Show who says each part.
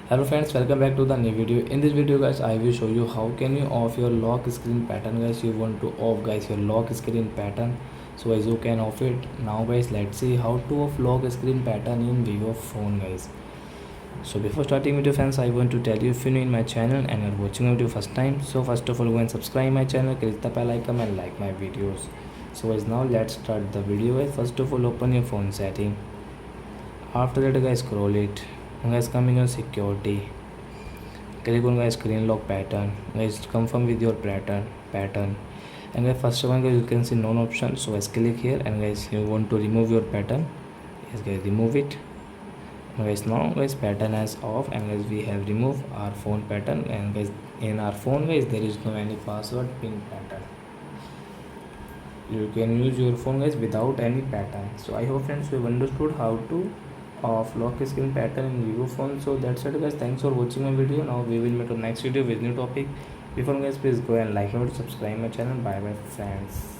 Speaker 1: Hello friends, welcome back to the new video. In this video guys, I will show you how can you off your lock screen pattern guys. You want to off guys your lock screen pattern, so as you can off it. Now guys, let's see how to off lock screen pattern in Vivo phone guys. So before starting video friends, I want to tell you, if you're new in my channel and you're watching my video first time, so first of all go and subscribe my channel, click the bell icon and like my videos. So guys, now let's start the video guys. First of all, open your phone setting. After that guys, scroll it and guys, coming on security, click on guys screen lock pattern. Guys, confirm with your pattern and guys, first one guys, you can see none option, so guys click here and guys, you want to remove your pattern. Yes guys, remove it. And guys, now guys, pattern has off and guys, we have removed our phone pattern. And guys, in our phone guys, there is no any password pin pattern. You can use your phone guys without any pattern. So I hope friends you have understood how to off lock screen pattern in Vivo phone. So that's it guys, thanks for watching my video. Now we will meet on next video with new topic. Before guys, please go and like my video, subscribe my channel. Bye bye friends.